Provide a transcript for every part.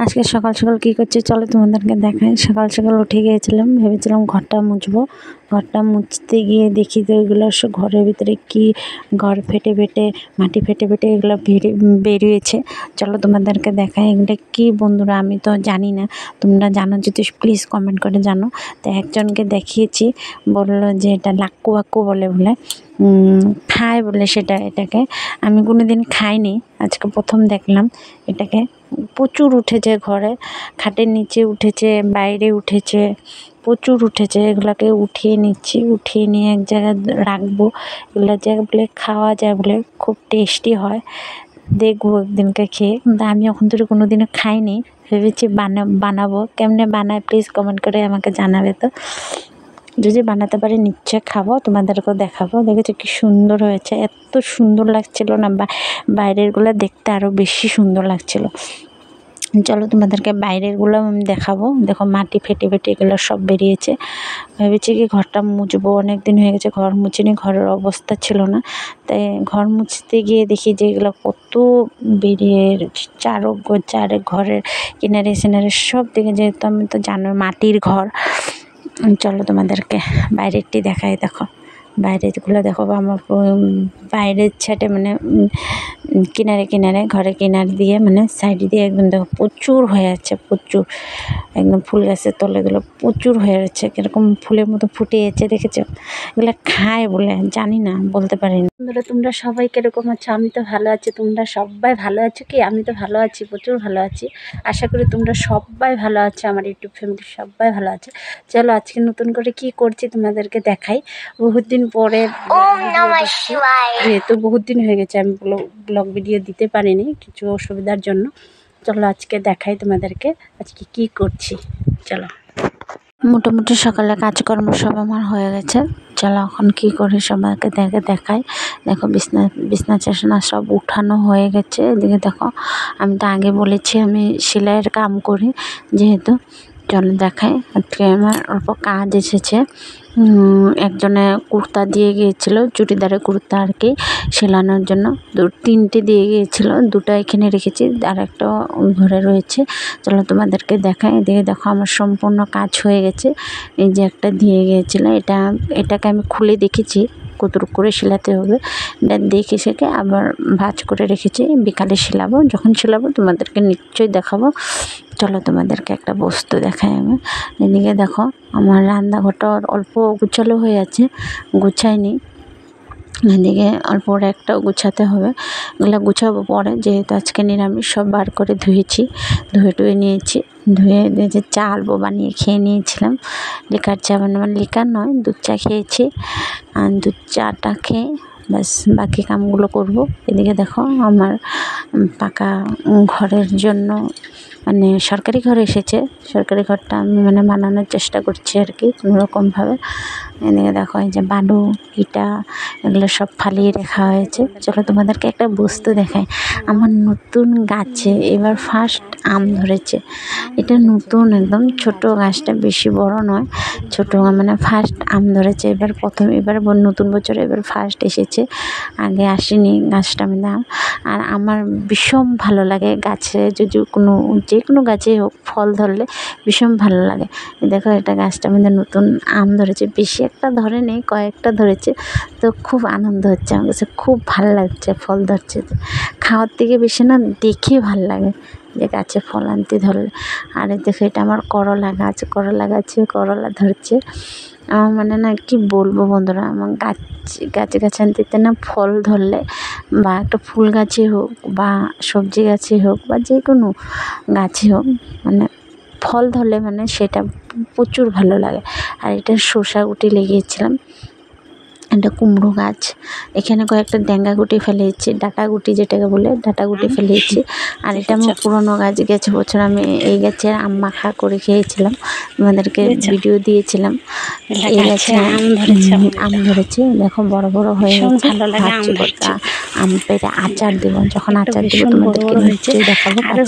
আজকে সকাল সকাল কী করছি চলো তোমাদেরকে দেখাই। সকাল সকাল উঠে গিয়েছিলাম, ভেবেছিলাম ঘরটা মুছবো। ঘরটা মুছতে গিয়ে দেখি যে ওইগুলো সব ঘরের ভিতরে কি ঘর ফেটে ফেটে মাটি ফেটে ফেটে এগুলো বেরিয়েছে। চলো তোমাদেরকে দেখাই এগুলো কি বন্ধুরা, আমি তো জানি না, তোমরা জানো যদি প্লিজ কমেন্ট করে জানো। তো একজনকে দেখিয়েছি, বললো যে এটা লাক্কু বাক্কু বলে খায় বলে এটাকে আমি কোনো দিন খাইনি, আজকে প্রথম দেখলাম এটাকে। প্রচুর উঠেছে, ঘরে খাটের নিচে উঠেছে, বাইরে উঠেছে, প্রচুর উঠেছে। এগুলোকে উঠিয়ে নিচ্ছি, উঠিয়ে নিয়ে এক জায়গায় রাখবো। এগুলো জায়গা বলে খাওয়া যায়, বলে খুব টেস্টি হয়, দেখবো একদিনকে খেয়ে। কিন্তু আমি এখন তো কোনো দিনও খাইনি, ভেবেছি বানাবো। কেমনে বানায় প্লিজ কমেন্ট করে আমাকে জানাবে। তো যদি বানাতে পারি নিশ্চয় খাবো, তোমাদেরকেও দেখাবো। দেখেছো কি সুন্দর হয়েছে, এত সুন্দর লাগছিল না, বাইরেরগুলো দেখতে আরও বেশি সুন্দর লাগছিল। চলো তোমাদেরকে বাইরেরগুলো আমি দেখাবো। দেখো মাটি ফেটে ফেটে এগুলো সব বেরিয়েছে। ভেবেছি কি ঘরটা মুছবো, অনেক দিন হয়ে গেছে ঘর মুছিনি, ঘরের অবস্থা ছিল না। তাই ঘর মুছতে গিয়ে দেখি যে এগুলো কত বেরিয়ে চারে ঘরের কিনারে সিনারে সব দিকে, যেহেতু আমি তো জানো মাটির ঘর। চলো তোমাদেরকে বাইরেরটি দেখাই। দেখো বাইরেরগুলো দেখো, আমার বাইরের ছাটে মানে কিনারে কিনারে ঘরের কিনার দিয়ে মানে সাইড দিয়ে একদম দেখো প্রচুর হয়ে যাচ্ছে, প্রচুর একদম ফুল গাছের তলেগুলো প্রচুর হয়ে যাচ্ছে, কীরকম ফুলের মতো ফুটে যাচ্ছে। দেখেছো এগুলো খায় বলে জানি না, বলতে পারি না। বন্ধুরা তোমরা সবাই কীরকম আছো? আমি তো ভালো আছি, তোমরা সবাই ভালো আছো কি? আমি তো ভালো আছি, প্রচুর ভালো আছি। আশা করি তোমরা সবাই ভালো আছো, আমার ইউটিউব ফ্যামিলি সবাই ভালো আছে। চলো আজকে নতুন করে কি করছি তোমাদেরকে দেখাই। বহুত দিন পরে, যেহেতু বহুত দিন হয়ে গেছে আমি ব্লগ ভিডিও দিতে পারিনি কিছু অসুবিধার জন্য। চলো আজকে দেখাই তোমাদেরকে আজকে কি করছি। চলো, মোটামুটি সকালে কাজকর্ম সব আমার হয়ে গেছে। চলো এখন কি করি সবাইকে দেখাই। দেখো বিছনা চেছনা সব উঠানো হয়ে গেছে। এদিকে দেখো, আমি তো আগে বলেছি আমি সেলাইয়ের কাম করি যেহেতু। চলো দেখাই, আজকে আমার অল্প কাজ এসেছে। একজনে কুর্তা দিয়ে গিয়েছিল, চুড়িদারের কুর্তা আর কি, সেলানোর জন্য 3টে দিয়ে গিয়েছিল, 2টা এখানে রেখেছি আর একটা ওই ঘরে রয়েছে। চলো তোমাদেরকে দেখাই। এদিকে দেখো আমার সম্পূর্ণ কাজ হয়ে গেছে। এই যে একটা দিয়ে গিয়েছিলো, এটাকে আমি খুলে দেখেছি কতটুকু করে সেলাতে হবে, এটা দেখে শেখে আবার ভাঁজ করে রেখেছি। বিকালে সেলাবো, যখন সেলাবো তোমাদেরকে নিশ্চয়ই দেখাবো। চলো তোমাদেরকে একটা বস্তু দেখাই আমি। এদিকে দেখো আমার রান্নাঘরটা অল্প গুছালো হয়ে আছে, গুছাইনি। এদিকে অল্প একটাও গুছাতে হবে, এগুলো গুছাবো পরে, যেহেতু আজকে নিরামিষ সব বার করে ধুয়ে টুয়ে নিয়েছি। ধুয়ে যে চা অল্প বানিয়ে খেয়ে নিয়েছিলাম, লিকার চা মানে লিকার নয়, দুধ চা খেয়েছি। আর দুধ চাটা খেয়ে ব্যাস বাকি কামগুলো করব। এদিকে দেখো আমার পাকা ঘরের জন্য মানে সরকারি ঘর এসেছে, সরকারি ঘরটা আমি মানে বানানোর চেষ্টা করছি আর কি কোনোরকমভাবে। এদিকে দেখো এই যে বালু ইটা এগুলো সব ফালিয়ে রাখা হয়েছে। চলো তোমাদেরকে একটা বস্তু দেখাই। আমার নতুন গাছে এবার ফার্স্ট আম ধরেছে। এটা নতুন একদম ছোট, গাছটা বেশি বড় নয়, ছোট মানে ফার্স্ট আম ধরেছে এবার প্রথম, এবার নতুন বছরে এবার ফার্স্ট এসেছে, আগে আসেনি গাছটা দাম। আর আমার ভীষণ ভালো লাগে গাছে যদি যে কোনো গাছে হোক ফল ধরলে ভীষণ ভালো লাগে। দেখো এটা গাছটা মধ্যে নতুন আম ধরেছে, বেশি একটা ধরে নেই, কয়েকটা ধরেছে। তো খুব আনন্দ হচ্ছে আমার কাছে, খুব ভালো লাগছে ফল ধরছে। খাওয়ার থেকে বেশি না দেখে ভালো লাগে যে গাছে ফল আনতে ধরলে। আর দেখো এটা আমার করলা গাছে করলা ধরছে। আমার মানে না কি বলবো বন্ধুরা, আমার গাছে আনতে না ফল ধরলে বা একটা ফুল গাছে হোক বা সবজি গাছে হোক বা যে কোনো গাছে হোক, মানে ফল ধরলে মানে সেটা প্রচুর ভালো লাগে। আর এটা শসা গুটি লাগিয়েছিলাম, এটা কুমড়ো গাছ, এখানে কয়েকটা ড্যাঙ্গা গুটি ফেলেছি, ডাটা গুটি যেটাকে বলে ডাটা গুটি ফেলেছি। আর এটা আমার পুরনো গাছ, গেছে বছর আমি এই গাছের আম মাখা করে খেয়েছিলাম, তোমাদেরকে ভিডিও দিয়েছিলাম। এই গাছে আম ধরেছে, দেখো বড় বড় হয়ে গেছে। আম পেরে আচার দেবো, যখন আচার দেবো তোমাদেরকে নিশ্চয়ই দেখাবো। আর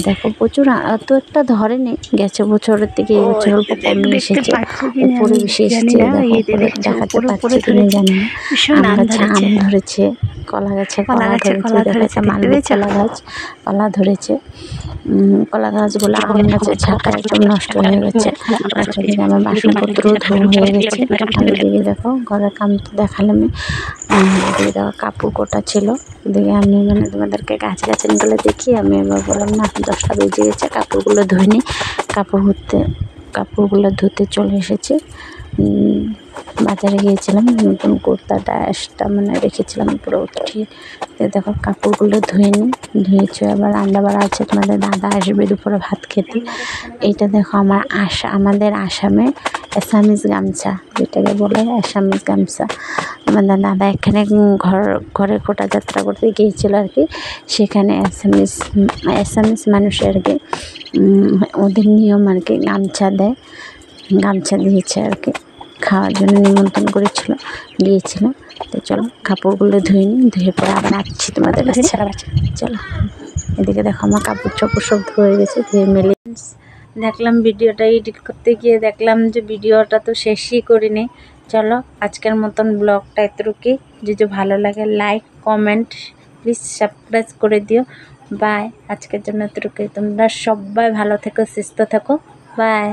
দেখো প্রচুর, অত একটা ধরেনি, গেছে বছরের থেকে এই বছর অল্প কমে এসেছে, উপরে বেশি এসেছে। দেখো দেখাতে পারছি কিনা জানি না। আম গাছে আম ধরেছে, কলা গাছে কলা ধরেছে, দেখো একটা মালভোগ কলা গাছ কলা ধরেছে। কলা গাছগুলো আম গাছের ঝাঁটা একদম নষ্ট হয়ে গেছে। আর চারিদিকে আমার বাসনপত্র ধোয়া হয়ে গেছে। আর এদিকে দেখো ঘরের কাম তো দেখালাম। এদিকে দেখো কাপড় কোটা ছিল। এদিকে আমি মানে তোমাদেরকে গাছগাছালিগুলো দেখি আমি এবার বললাম না 10টা বেজে গেছে, কাপড়গুলো ধুয়ে নিই। কাপড়গুলো ধুতে চলে এসেছি। বাজারে গিয়েছিলাম, নতুন কুর্তাটা মানে রেখেছিলাম পুরো উঠিয়ে। দেখো কাপড়গুলো ধুয়ে নিই, ধুয়েছে। আবার রান্না বাড়া আছে, তোমাদের দাদা আসবে দুপুরে ভাত খেতে। এইটা দেখো আমাদের আসামে অ্যাসামিজ গামছা, যেটাকে বলে অ্যাসামিজ গামছা। আমাদের দাদা এখানে ঘরে কোটা যাত্রা করতে গিয়েছিল আর কি। সেখানে অ্যাসামিজ মানুষের আর কি ওদের নিয়ম আর কি গামছা দেয়, গামছা দিয়েছে আর কি, খাওয়ার জন্য নিমন্ত্রণ করেছিল, গিয়েছিল। তো চলো কাপড়গুলো ধুয়ে নিই, ধুয়ে পরে আবার আসছি তোমাদের কাছে। চলো এদিকে দেখো আমার কাপড় চোপড় সব ধুয়ে গেছে, ধুয়ে মেলে দেখলাম। ভিডিওটা এডিট করতে গিয়ে দেখলাম যে ভিডিওটা তো শেষই করিনি। চলো আজকের মতন ব্লগটা এতটুকুই। যদি ভালো লাগে লাইক কমেন্ট প্লিজ সাবস্ক্রাইব করে দিও। বাই, আজকের জন্য এতটুকুই। তোমরা সবাই ভালো থেকো, সুস্থ থেকো। বাই।